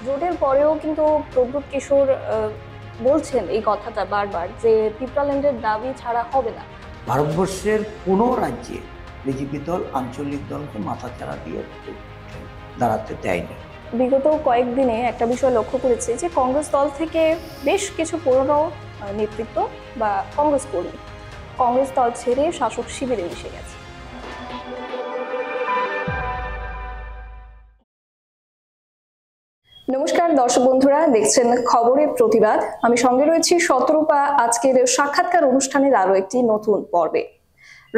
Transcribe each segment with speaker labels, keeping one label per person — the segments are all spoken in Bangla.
Speaker 1: জোটের পরেও কিন্তু প্রদ্যুৎ কিশোর বলছেন এই কথাটা বারবার যে পিপলাল্যান্ডের দাবি ছাড়া হবে না।
Speaker 2: ভারতবর্ষের কোনো রাজ্যে বিজেপি দল আঞ্চলিক দলকে মাথাচাড়া দিয়ে দাঁড়াতে দেয়নি।
Speaker 1: বিগত কয়েকদিনে একটা বিষয় লক্ষ্য করেছি যে কংগ্রেস দল থেকে বেশ কিছু পুরনো নেতৃত্ব বা কংগ্রেস কর্মী কংগ্রেস দল ছেড়ে শাসক শিবিরে মিশে গেছে। নমস্কার দর্শক বন্ধুরা, দেখছেন খবরের প্রতিবাদ। আমি সঙ্গে রয়েছি শতরূপা। আজকের সাক্ষাৎকার অনুষ্ঠানের আরো একটি নতুন পর্বে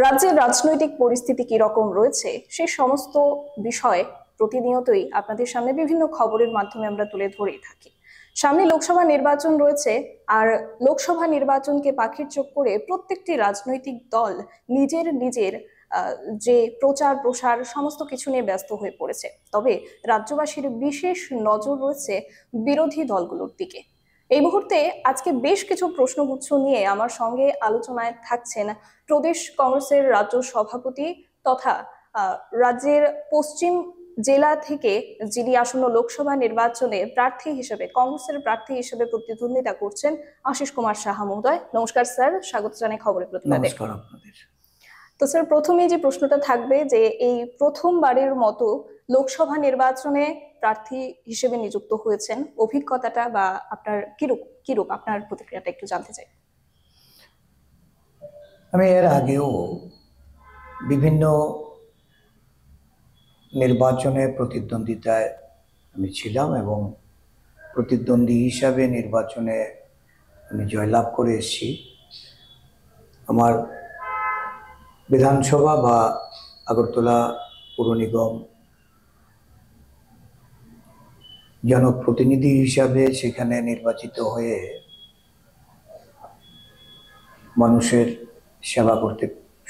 Speaker 1: রাজ্যের রাজনৈতিক পরিস্থিতি কি রকম রয়েছে সে সমস্ত বিষয় প্রতিনিয়তই আপনাদের সামনে বিভিন্ন খবরের মাধ্যমে আমরা তুলে ধরেই থাকি। সামনে লোকসভা নির্বাচন রয়েছে, আর লোকসভা নির্বাচনকে পাখির চোখ করে প্রত্যেকটি রাজনৈতিক দল নিজের নিজের যে প্রচার প্রসার সমস্ত কিছু নিয়ে ব্যস্ত হয়ে পড়েছে। তবে রাজ্যবাসীর বিশেষ নজর রয়েছে বিরোধী দলগুলোর দিকে। এই মুহূর্তে আজকে বেশ কিছু প্রশ্নগুচ্ছ নিয়ে আমার সঙ্গে আলোচনায় থাকছেন প্রদেশ কংগ্রেসের রাজ্য সভাপতি তথা রাজ্যের পশ্চিম জেলা থেকে যিনি আসন্ন লোকসভা নির্বাচনে প্রার্থী হিসেবে কংগ্রেসের প্রার্থী হিসেবে প্রতিদ্বন্দ্বিতা করছেন আশিস কুমার সাহা মহোদয়। নমস্কার স্যার, স্বাগত জানাই খবরের প্রতিবাদে।
Speaker 2: নমস্কার আপনাদের।
Speaker 1: তো স্যার, প্রথমেই যে প্রশ্নটা থাকবে যে এই প্রথমবারের মতো লোকসভা নির্বাচনে প্রার্থী হিসেবে নিযুক্ত হয়েছেন, অভিজ্ঞতাটা বা আপনার কিরূপ আপনার প্রতিক্রিয়াটা একটু জানতে চাই।
Speaker 2: আমি এর আগেও বিভিন্ন নির্বাচনে প্রতিদ্বন্দ্বিতায় আমি ছিলাম এবং প্রতিদ্বন্দ্বী হিসাবে নির্বাচনে আমি জয়লাভ করে এসেছি। আমার বিধানসভা বা আগরতলা পৌর নিগম জনপ্রতিনিধি হিসাবে সেখানে নির্বাচিত হয়ে মানুষের সেবা করতে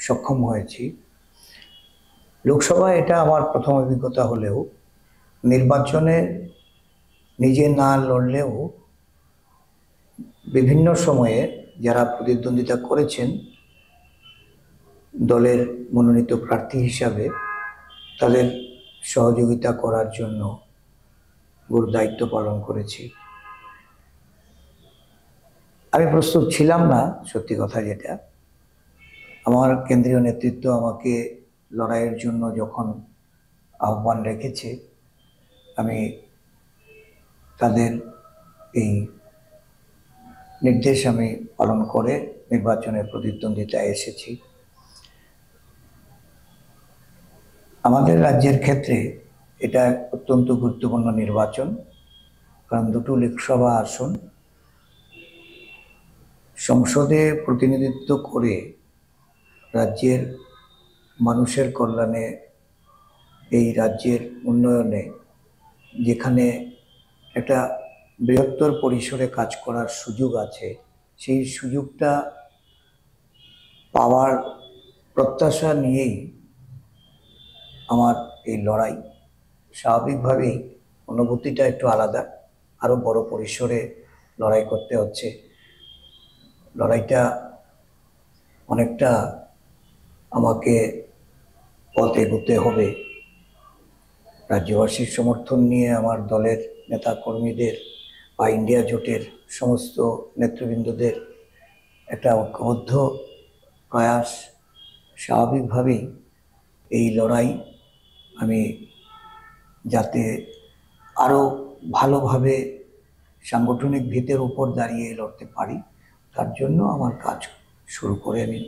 Speaker 2: সক্ষম হয়েছি। লোকসভা এটা আমার প্রথম অভিজ্ঞতা হলেও নির্বাচনে নিজে না লড়লেও বিভিন্ন সময়ে যারা প্রতিদ্বন্দ্বিতা করেছেন দলের মনোনীত প্রার্থী হিসাবে তাদের সহযোগিতা করার জন্য গুরু দায়িত্ব পালন করেছি। আমি প্রস্তুত ছিলাম না, সত্যি কথা যেটা। আমার কেন্দ্রীয় নেতৃত্ব আমাকে লড়াইয়ের জন্য যখন আহ্বান রেখেছে আমি তাদের এই নির্দেশ আমি পালন করে নির্বাচনে প্রতিদ্বন্দ্বিতায় এসেছি। আমাদের রাজ্যের ক্ষেত্রে এটা অত্যন্ত গুরুত্বপূর্ণ নির্বাচন, কারণ দুটো লোকসভা আসন সংসদে প্রতিনিধিত্ব করে রাজ্যের মানুষের কল্যাণে, এই রাজ্যের উন্নয়নে যেখানে একটা বৃহত্তর পরিসরে কাজ করার সুযোগ আছে, সেই সুযোগটা পাওয়ার প্রত্যাশা নিয়েই আমার এই লড়াই। স্বাভাবিকভাবেই অনুভূতিটা একটু আলাদা, আরও বড় পরিসরে লড়াই করতে হচ্ছে। লড়াইটা অনেকটা আমাকে পথ এগোতে হবে। রাজ্যবাসীর সমর্থন নিয়ে আমার দলের নেতা কর্মীদের বা ইন্ডিয়া জোটের সমস্ত নেতৃবৃন্দদের একটা ঐক্যবদ্ধ প্রয়াস। স্বাভাবিকভাবেই এই লড়াই আমি যাতে আরও ভালোভাবে সাংগঠনিক ভিতের উপর দাঁড়িয়ে লড়তে পারি, তার জন্য আমার কাজ শুরু করে আমি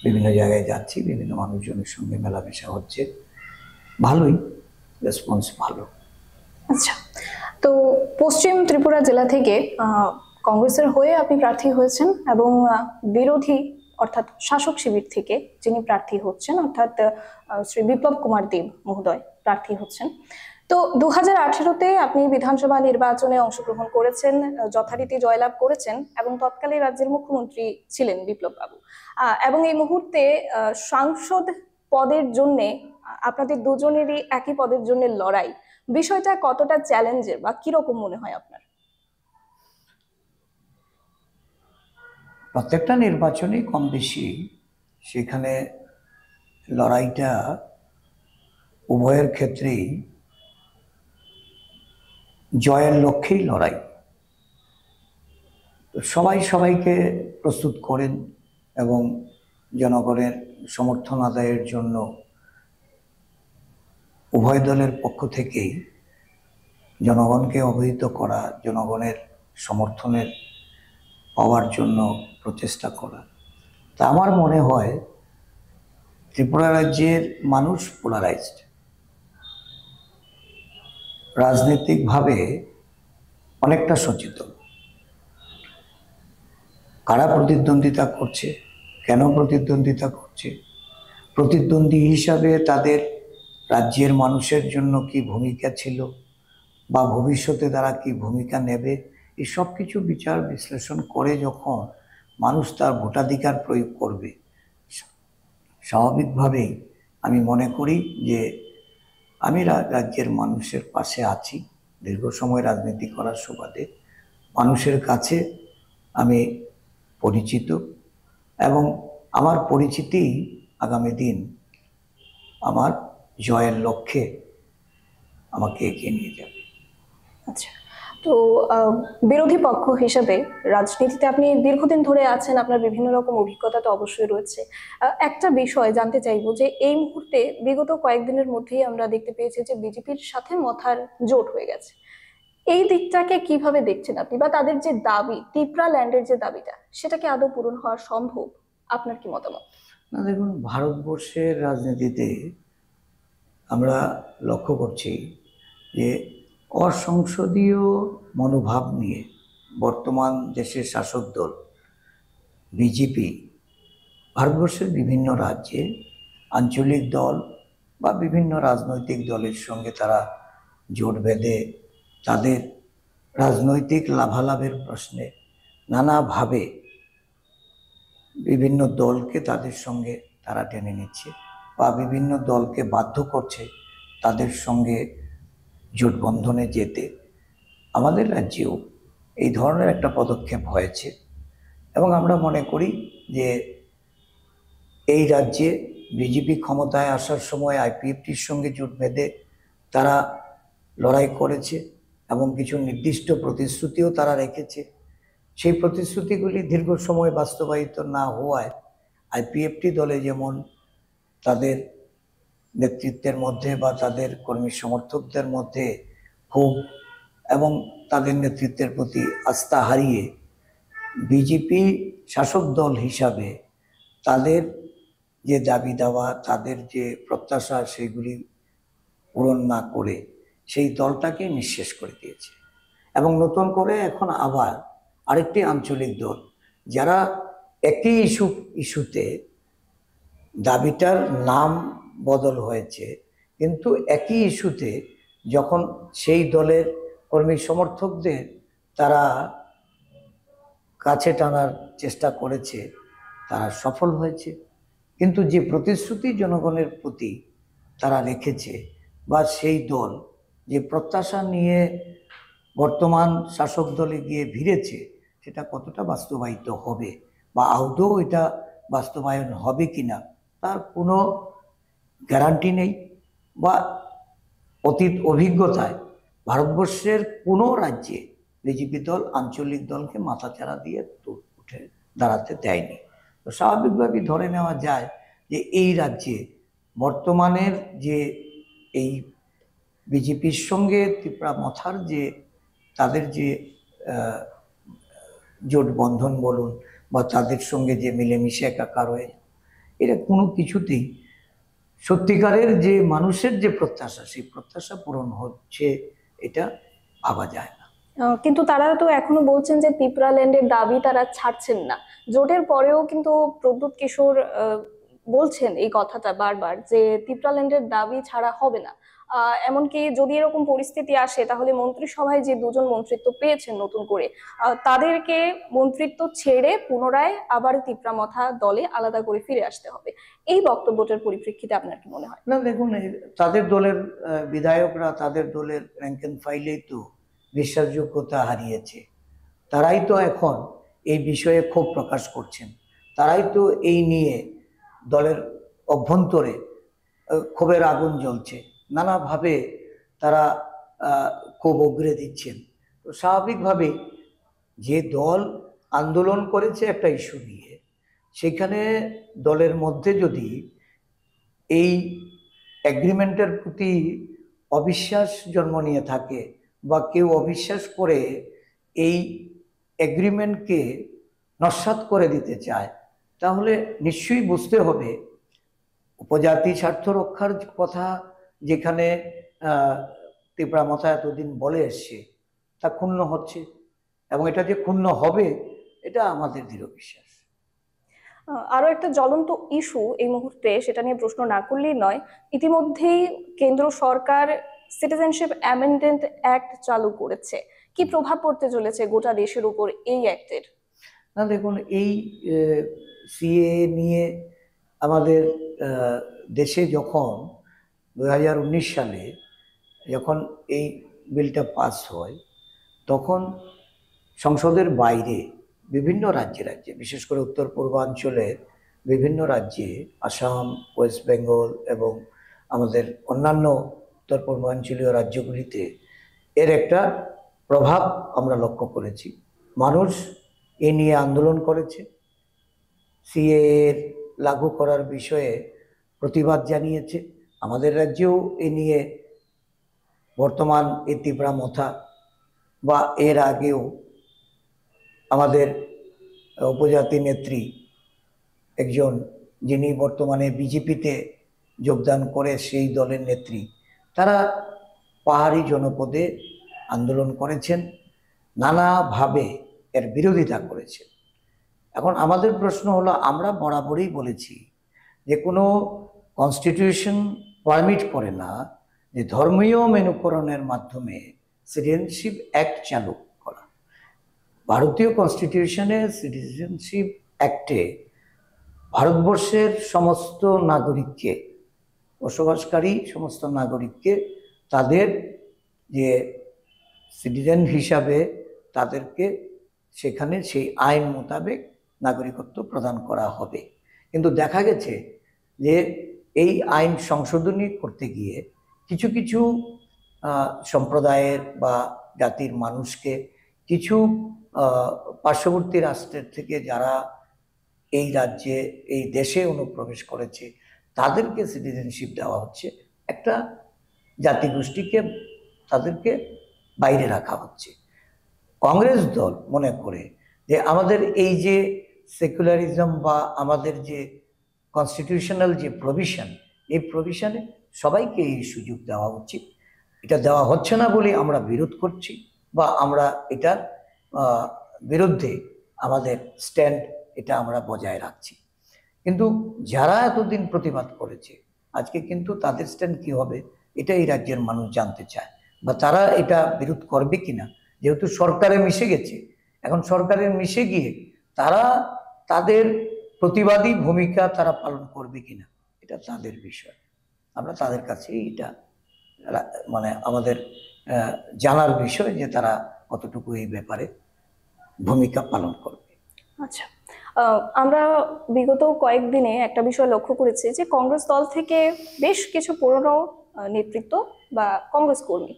Speaker 2: বিভিন্ন জায়গায় যাচ্ছি, বিভিন্ন মানুষজনের সঙ্গে মেলামেশা হচ্ছে। ভালোই রেসপন্স, ভালো।
Speaker 1: আচ্ছা, তো পশ্চিম ত্রিপুরা জেলা থেকে কংগ্রেসের হয়ে আপনি প্রার্থী হয়েছেন এবং বিরোধী অর্থাৎ শাসক শিবির থেকে যিনি প্রার্থী হচ্ছেন অর্থাৎ শ্রী বিপ্লব কুমার দেব মহোদয় প্রার্থী হচ্ছেন। তো 2018-তে আপনি বিধানসভা নির্বাচনে অংশগ্রহণ করেছেন, যথারীতি জয়লাভ করেছেন এবং তৎকালে রাজ্যের মুখ্যমন্ত্রী ছিলেন বিপ্লব বাবু। এবং এই মুহূর্তে সাংসদ পদের জন্য আপনাদের দুজনেরই একই পদের জন্য লড়াই, বিষয়টা কতটা চ্যালেঞ্জের বা কিরকম মনে হয় আপনার?
Speaker 2: প্রত্যেকটা নির্বাচনই কম বেশি সেখানে লড়াইটা উভয়ের ক্ষেত্রেই জয়ের লক্ষ্যেই লড়াই। তো সবাই সবাইকে প্রস্তুত করেন এবং জনগণের সমর্থন আদায়ের জন্য উভয় দলের পক্ষ থেকেই জনগণকে অবহিত করা, জনগণের সমর্থনের পাওয়ার জন্য প্রচেষ্টা করা। তা আমার মনে হয় ত্রিপুরা রাজ্যের মানুষ পোলারাইজড, রাজনৈতিকভাবে অনেকটা সচেতন। কারা প্রতিদ্বন্দ্বিতা করছে, কেন প্রতিদ্বন্দ্বিতা করছে, প্রতিদ্বন্দ্বী হিসাবে তাদের রাজ্যের মানুষের জন্য কি ভূমিকা ছিল বা ভবিষ্যতে তারা কি ভূমিকা নেবে, এই সব কিছু বিচার বিশ্লেষণ করে যখন মানুষ তার ভোটাধিকার প্রয়োগ করবে, স্বাভাবিকভাবেই আমি মনে করি যে আমি রাজ্যের মানুষের পাশে আছি। দীর্ঘ সময় রাজনীতি করার সুবাদে মানুষের কাছে আমি পরিচিত এবং আমার পরিচিতি আগামী দিন আমার জয়ের লক্ষ্যে আমাকে এগিয়ে নিয়ে যাবে।
Speaker 1: আচ্ছা, তো বিরোধী পক্ষ হিসেবে রাজনীতিতে আপনি দীর্ঘদিন ধরে আছেন, আপনার বিভিন্ন রকম অভিজ্ঞতা তো অবশ্যই রয়েছে। একটা বিষয় জানতে চাইবো যে এই মুহূর্তে বিগত কয়েকদিনের মধ্যেই আমরা দেখতে পেয়েছি যে বিজেপির সাথে মথার জোট হয়ে গেছে। এই দিকটাকে কিভাবে দেখছেন আপনি, বা তাদের যে দাবি, ত্রিপুরা ল্যান্ডের যে দাবিটা, সেটা কি আদৌ পূরণ হওয়া সম্ভব? আপনার কি মতামত?
Speaker 2: না, দেখুন, ভারতবর্ষের রাজনীতিতে আমরা লক্ষ্য করছি যে অসংসদীয় মনোভাব নিয়ে বর্তমান দেশের শাসক দল বিজেপি ভারতবর্ষের বিভিন্ন রাজ্যে আঞ্চলিক দল বা বিভিন্ন রাজনৈতিক দলের সঙ্গে তারা জোট বেঁধে তাদের রাজনৈতিক লাভালাভের প্রশ্নে নানাভাবে বিভিন্ন দলকে তাদের সঙ্গে তারা টেনে নিচ্ছে বা বিভিন্ন দলকে বাধ্য করছে তাদের সঙ্গে জোটবন্ধনে যেতে। আমাদের রাজ্যেও এই ধরনের একটা পদক্ষেপ হয়েছে এবং আমরা মনে করি যে এই রাজ্যে বিজেপি ক্ষমতায় আসার সময় আইপিএফটির সঙ্গে জোট বেঁধে তারা লড়াই করেছে এবং কিছু নির্দিষ্ট প্রতিশ্রুতিও তারা রেখেছে। সেই প্রতিশ্রুতিগুলি দীর্ঘ সময় বাস্তবায়িত না হওয়ায় আইপিএফটি দলে যেমন তাদের নেতৃত্বের মধ্যে বা তাদের কর্মী সমর্থকদের মধ্যে ক্ষোভ এবং তাদের নেতৃত্বের প্রতি আস্থা হারিয়ে বিজেপি শাসক দল হিসাবে তাদের যে দাবি দাওয়া, তাদের যে প্রত্যাশা, সেগুলি পূরণ না করে সেই দলটাকে নিঃশেষ করে দিয়েছে এবং নতুন করে এখন আবার আরেকটি আঞ্চলিক দল, যারা একই ইস্যুতে দাবিটার নাম বদল হয়েছে কিন্তু একই ইস্যুতে যখন সেই দলের কর্মী সমর্থকদের তারা কাছে টানার চেষ্টা করেছে, তারা সফল হয়েছে। কিন্তু যে প্রতিশ্রুতি জনগণের প্রতি তারা রেখেছে বা সেই দল যে প্রত্যাশা নিয়ে বর্তমান শাসক দলে গিয়ে ভিড়েছে, সেটা কতটা বাস্তবায়িত হবে বা আদৌ এটা বাস্তবায়ন হবে কিনা তার কোনো গ্যারান্টি নেই। বা অতীত অভিজ্ঞতায় ভারতবর্ষের কোনো রাজ্যে বিজেপি দল আঞ্চলিক দলকে মাথাচাড়া দিয়ে উঠে দাঁড়াতে দেয়নি। তো স্বাভাবিকভাবেই ধরে নেওয়া যায় যে এই রাজ্যে বর্তমানের যে এই বিজেপির সঙ্গে ত্রিপুরা মথার যে তাদের যে জোট বন্ধন বলুন বা তাদের সঙ্গে যে মিলেমিশে একাকার হয়ে, এটা কোনো কিছুতেই সত্যিকারের যে মানুষের যে প্রত্যাশা, সেই প্রত্যাশা পূরণ হচ্ছে এটা ভাবা যায় না।
Speaker 1: কিন্তু তারা তো এখনো বলছেন যে ত্রিপুরা ল্যান্ডের দাবি তারা ছাড়ছেন না। জোটের পরেও কিন্তু প্রদ্যুৎ কিশোর বলছেন এই কথাটা বারবার যে ত্রিপুরা ল্যান্ডের দাবি ছাড়া হবে না। এমনকি যদি এরকম পরিস্থিতি আসে, তাহলে মন্ত্রিসভায় যে দুজন মন্ত্রিত্ব পেয়েছেন নতুন করে, তাদেরকে মন্ত্রিত্ব ছেড়ে পুনরায় আবার ত্রিপুরা মথা দলে আলাদা করে ফিরে আসতে হবে। এই বক্তব্যটার পরিপ্রেক্ষিতে আপনার কি মনে হয়?
Speaker 2: না, দেখুন, তাদের দলের বিধায়করা তাদের দলের র্যাঙ্ক এন্ড ফাইলেই তো বিশ্বাসযোগ্যতা হারিয়েছে। তারাই তো এখন এই বিষয়ে ক্ষোভ প্রকাশ করছেন, তারাই তো এই নিয়ে দলের অভ্যন্তরে ক্ষোভের আগুন জ্বলছে। নানাভাবে তারা খুব অগ্রে দিচ্ছেন। তো স্বাভাবিকভাবে যে দল আন্দোলন করেছে একটা ইস্যু নিয়ে, সেখানে দলের মধ্যে যদি এই এগ্রিমেন্টের প্রতি অবিশ্বাস জন্ম নিয়ে থাকে বা কেউ অবিশ্বাস করে এই এগ্রিমেন্টকে নস্যাৎ করে দিতে চায়, তাহলে নিশ্চয়ই বুঝতে হবে উপজাতি স্বার্থ রক্ষার কথা যেখানে ত্রিপুরা মথা এতদিন বলে এসছে তা ক্ষুণ্ণ হচ্ছে, এবং এটা যে ক্ষুণ্ণ হবে এটা আমাদের দৃঢ় বিশ্বাস।
Speaker 1: আরো একটা জ্বলন্ত ইস্যু এই মুহূর্তে, সেটা নিয়ে প্রশ্ন না করলেই নয়, ইতিমধ্যেই কেন্দ্র সরকার সিটিজেনশিপ অ্যামেন্ডমেন্ট অ্যাক্ট চালু করেছে। কি প্রভাব পড়তে চলেছে গোটা দেশের উপর এই অ্যাক্টের?
Speaker 2: না দেখুন, এই সিএ নিয়ে আমাদের দেশে যখন 2019 সালে যখন এই বিলটা পাস হয়, তখন সংসদের বাইরে বিভিন্ন রাজ্যে রাজ্যে, বিশেষ করে উত্তর পূর্বাঞ্চলের বিভিন্ন রাজ্যে, আসাম, ওয়েস্ট বেঙ্গল এবং আমাদের অন্যান্য উত্তর পূর্বাঞ্চলীয় রাজ্যগুলিতে এর একটা প্রভাব আমরা লক্ষ্য করেছি। মানুষ এ নিয়ে আন্দোলন করেছে, সিএ লাগু করার বিষয়ে প্রতিবাদ জানিয়েছে। আমাদের রাজ্যেও এ নিয়ে বর্তমান এই ত্রিপুরা মথা বা এর আগেও আমাদের উপজাতি নেত্রী একজন, যিনি বর্তমানে বিজেপিতে যোগদান করে সেই দলের নেত্রী, তারা পাহাড়ি জনপদে আন্দোলন করেছেন, নানাভাবে এর বিরোধিতা করেছেন। এখন আমাদের প্রশ্ন হলো, আমরা বরাবরই বলেছি যে কোনো কনস্টিটিউশন পারমিট করে না যে ধর্মীয় মেনুকরণের মাধ্যমে সিটিজেনশিপ অ্যাক্ট চালু করা। ভারতীয় কনস্টিটিউশনে সিটিজেনশিপ অ্যাক্টে ভারতবর্ষের সমস্ত নাগরিককে, বসবাসকারী সমস্ত নাগরিককে তাদের যে সিটিজেন হিসাবে তাদেরকে সেখানে সেই আইন মোতাবেক নাগরিকত্ব প্রদান করা হবে। কিন্তু দেখা গেছে যে এই আইন সংশোধনী করতে গিয়ে কিছু কিছু সম্প্রদায়ের বা জাতির মানুষকে, কিছু পার্শ্ববর্তী রাষ্ট্রের থেকে যারা এই রাজ্যে এই দেশে অনুপ্রবেশ করেছে তাদেরকে সিটিজেনশিপ দেওয়া হচ্ছে, একটা জাতিগোষ্ঠীকে তাদেরকে বাইরে রাখা হচ্ছে। কংগ্রেস দল মনে করে যে আমাদের এই যে সেকুলারিজম বা আমাদের যে কনস্টিটিউশনাল যে প্রভিশন, এই প্রভিশনে সবাইকে এই সুযোগ দেওয়া উচিত। এটা দেওয়া হচ্ছে না বলে আমরা বিরোধ করছি বা আমরা এটার বিরুদ্ধে আমাদের স্ট্যান্ড এটা আমরা বজায় রাখছি। কিন্তু যারা এতদিন প্রতিবাদ করেছে, আজকে কিন্তু তাদের স্ট্যান্ড কি হবে এটা এই রাজ্যের মানুষ জানতে চায়, বা তারা এটা বিরোধ করবে কিনা। যেহেতু সরকারে মিশে গেছে, এখন সরকারে মিশে গিয়ে তারা তাদের প্রতিবাদী ভূমিকা তারা পালন করবে কিনা এটা তাদের বিষয়। আমরা তাদের কাছে এটা মানে আমাদের জানার বিষয় যে তারা কতটুকু এই ব্যাপারে ভূমিকা পালন করবে।
Speaker 1: আচ্ছা, আমরা বিগত কয়েকদিনে একটা বিষয় লক্ষ্য করেছি যে কংগ্রেস দল থেকে বেশ কিছু পুরনো নেতৃত্ব বা কংগ্রেস কর্মী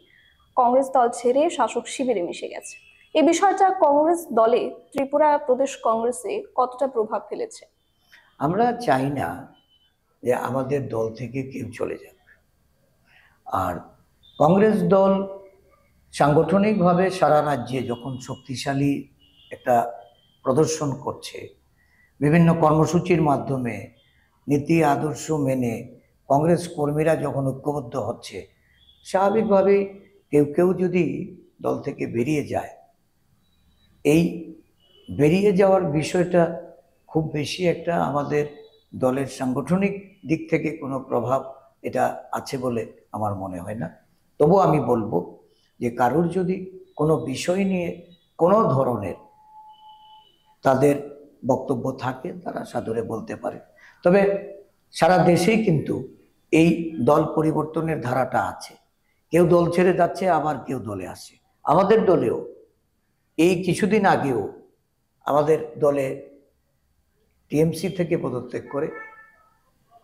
Speaker 1: কংগ্রেস দল ছেড়ে শাসক শিবিরে মিশে গেছে। এই বিষয়টা কংগ্রেস দলে, ত্রিপুরা প্রদেশ কংগ্রেসে কতটা প্রভাব ফেলেছে?
Speaker 2: আমরা চাই না যে আমাদের দল থেকে কেউ চলে যাবে। আর কংগ্রেস দল সাংগঠনিকভাবে সারা রাজ্যে যখন শক্তিশালী একটা প্রদর্শন করছে, বিভিন্ন কর্মসূচির মাধ্যমে নীতি আদর্শ মেনে কংগ্রেস কর্মীরা যখন ঐক্যবদ্ধ হচ্ছে, স্বাভাবিকভাবেই কেউ কেউ যদি দল থেকে বেরিয়ে যায়, এই বেরিয়ে যাওয়ার বিষয়টা খুব বেশি একটা আমাদের দলের সাংগঠনিক দিক থেকে কোনো প্রভাব এটা আছে বলে আমার মনে হয় না। তবু আমি বলবো যে কারোর যদি কোনো বিষয় নিয়ে কোনো ধরনের তাদের বক্তব্য থাকে তারা সাদরে বলতে পারে। তবে সারা দেশেই কিন্তু এই দল পরিবর্তনের ধারাটা আছে, কেউ দল ছেড়ে যাচ্ছে আবার কেউ দলে আসে। আমাদের দলেও এই কিছুদিন আগেও আমাদের দলে টিএমসি থেকে পদত্যাগ করে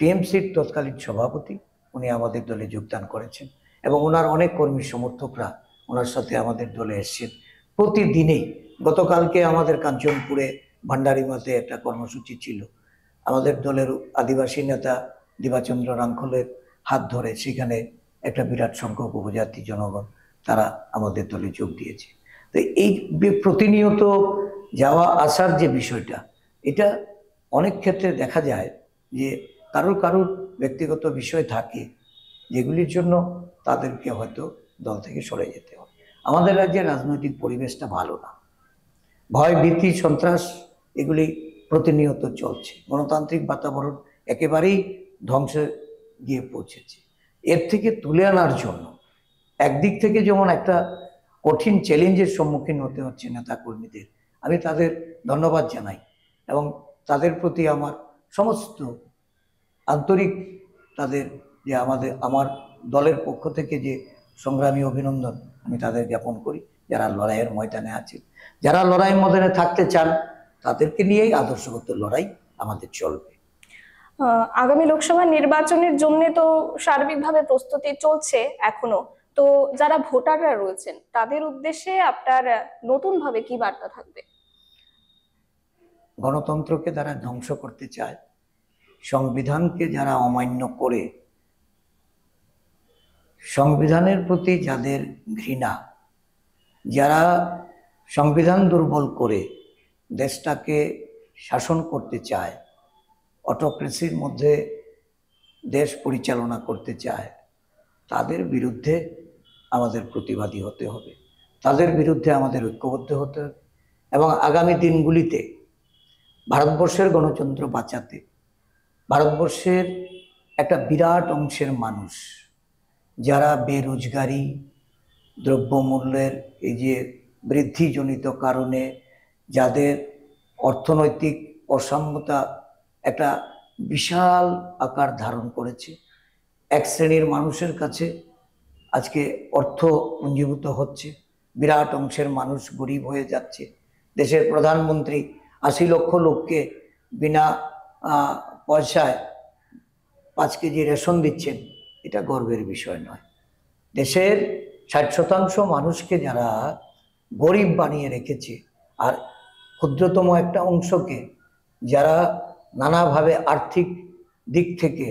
Speaker 2: টিএমসির তৎকালীন সভাপতি উনি আমাদের দলে যোগদান করেছেন, এবং ওনার অনেক কর্মী সমর্থকরা ওনার সাথে আমাদের দলে এসেছেন প্রতিদিনেই। গতকালকে আমাদের কাঞ্চনপুরে ভান্ডারিমাতে একটা কর্মসূচি ছিল, আমাদের দলের আদিবাসী নেতা দিবাচন্দ্র রাঙ্খলের হাত ধরে সেখানে একটা বিরাট সংখ্যক উপজাতি জনগণ তারা আমাদের দলে যোগ দিয়েছে। তো এই প্রতিনিয়ত যাওয়া আসার যে বিষয়টা, এটা অনেক ক্ষেত্রে দেখা যায় যে কারোর ব্যক্তিগত বিষয় থাকে যেগুলির জন্য তাদেরকে হয়তো দল থেকে সরে যেতে হয়। আমাদের রাজ্যের রাজনৈতিক পরিবেশটা ভালো না, ভয় ভীতি সন্ত্রাস এগুলি প্রতিনিয়ত চলছে, গণতান্ত্রিক বাতাবরণ একেবারেই ধ্বংসে গিয়ে পৌঁছেছে। এর থেকে তুলে আনার জন্য একদিক থেকে যেমন একটা কঠিন চ্যালেঞ্জের সম্মুখীন হতে হচ্ছে নেতা কর্মীদের, আমি তাদের ধন্যবাদ জানাই এবং তাদের প্রতি আমার সমস্ত আন্তরিক তাদের যে আমার দলের পক্ষ থেকে যে সংগ্রামী অভিনন্দন আমি তাদের জ্ঞাপন করি। যারা লড়াইয়ের ময়দানে আছেন, যারা লড়াইয়ের ময়দানে থাকতে চান, তাদেরকে নিয়েই আদর্শগত লড়াই আমাদের চলবে।
Speaker 1: আগামী লোকসভা নির্বাচনের জন্য তো সার্বিকভাবে প্রস্তুতি চলছে এখনো, তো যারা ভোটাররা রয়েছেন তাদের উদ্দেশ্যে আপনার নতুন ভাবে কি বার্তা থাকবে?
Speaker 2: গণতন্ত্রকে যারা ধ্বংস করতে চায়, সংবিধানকে যারা অমান্য করে, সংবিধানের প্রতি যাদের ঘৃণা, যারা সংবিধান দুর্বল করে দেশটাকে শাসন করতে চায়, অটোক্রেসির মধ্যে দেশ পরিচালনা করতে চায়, তাদের বিরুদ্ধে আমাদের প্রতিবাদী হতে হবে, তাদের বিরুদ্ধে আমাদের ঐক্যবদ্ধ হতে হবে এবং আগামী দিনগুলিতে ভারতবর্ষের গণতন্ত্র বাঁচাতে, ভারতবর্ষের একটা বিরাট অংশের মানুষ যারা বেরোজগারি, দ্রব্যমূল্যের এই যে বৃদ্ধিজনিত কারণে যাদের অর্থনৈতিক অসাম্যতা একটা বিশাল আকার ধারণ করেছে, এক শ্রেণীর মানুষের কাছে আজকে অর্থ পুঞ্জীভূত হচ্ছে, বিরাট অংশের মানুষ গরিব হয়ে যাচ্ছে। দেশের প্রধানমন্ত্রী ৮০ লক্ষ লোককে বিনা পয়সায় ৫ কেজি রেশন দিচ্ছেন, এটা গর্বের বিষয় নয়। দেশের ৬০% মানুষকে যারা গরিব বানিয়ে রেখেছে আর ক্ষুদ্রতম একটা অংশকে যারা নানাভাবে আর্থিক দিক থেকে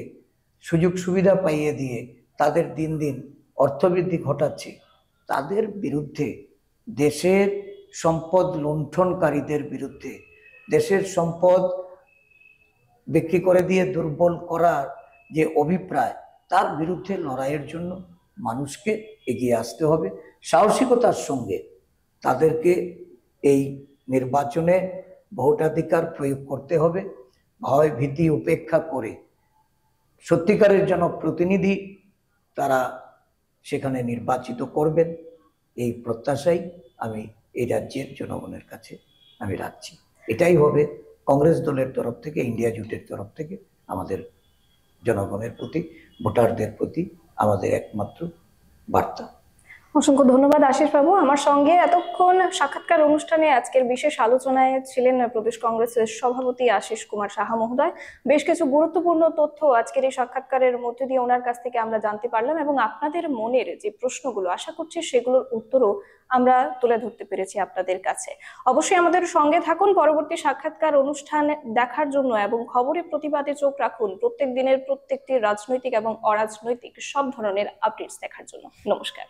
Speaker 2: সুযোগ সুবিধা পাইয়ে দিয়ে তাদের দিন দিন অর্থবৃদ্ধি ঘটাচ্ছে, তাদের বিরুদ্ধে, দেশের সম্পদ লুণ্ঠনকারীদের বিরুদ্ধে, দেশের সম্পদ বিক্রি করে দিয়ে দুর্বল করার যে অভিপ্রায়, তার বিরুদ্ধে লড়াইয়ের জন্য মানুষকে এগিয়ে আসতে হবে। সাহসিকতার সঙ্গে তাদেরকে এই নির্বাচনে ভোটাধিকার প্রয়োগ করতে হবে। ভয় ভীতি উপেক্ষা করে সত্যিকারের জনপ্রতিনিধি তারা সেখানে নির্বাচিত করবেন, এই প্রত্যাশাই আমি এই রাজ্যের জনগণের কাছে আমি রাখছি। এটাই হবে কংগ্রেস দলের তরফ থেকে, ইন্ডিয়া জোটের তরফ থেকে আমাদের জনগণের প্রতি, ভোটারদের প্রতি আমাদের একমাত্র বার্তা।
Speaker 1: অসংখ্য ধন্যবাদ আশিস বাবু। আমার সঙ্গে এতক্ষণ সাক্ষাৎকার অনুষ্ঠানে আজকের বিশেষ আলোচনায় ছিলেন প্রদেশ কংগ্রেসের সভাপতি আশিস কুমার সাহা মহোদয়। বেশ কিছু গুরুত্বপূর্ণ তথ্য আজকের এই সাক্ষাৎকারের মধ্যে দিয়ে ওনার কাছ থেকে আমরা জানতে পারলাম এবং আপনাদের মনের যে প্রশ্নগুলো আশা করছি সেগুলোর উত্তরও আমরা তুলে ধরতে পেরেছি আপনাদের কাছে। অবশ্যই আমাদের সঙ্গে থাকুন পরবর্তী সাক্ষাৎকার অনুষ্ঠান দেখার জন্য এবং খবরের প্রতিবাদে চোখ রাখুন প্রত্যেক দিনের প্রত্যেকটি রাজনৈতিক এবং অরাজনৈতিক সব ধরনের আপডেটস দেখার জন্য। নমস্কার।